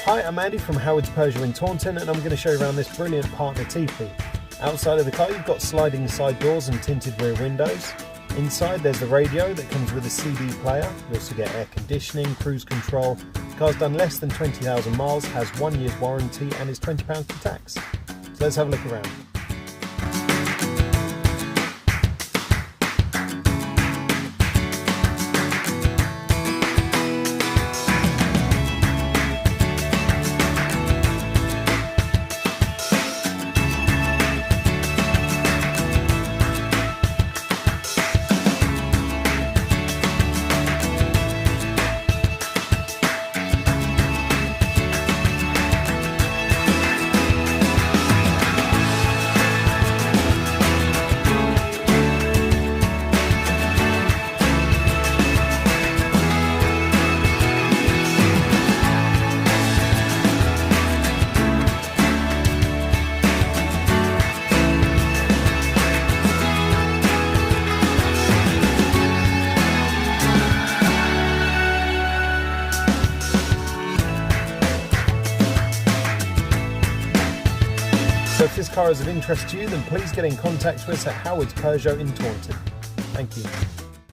Hi, I'm Andy from Howard's Peugeot in Taunton, and I'm going to show you around this brilliant partner teepee. Outside of the car you've got sliding side doors and tinted rear windows. Inside there's the radio that comes with a CD player. You also get air conditioning, cruise control. The car's done less than 20,000 miles, has 1 year's warranty and is £20 for tax. So let's have a look around. So if this car is of interest to you, then please get in contact with us at Howard's Peugeot in Taunton. Thank you.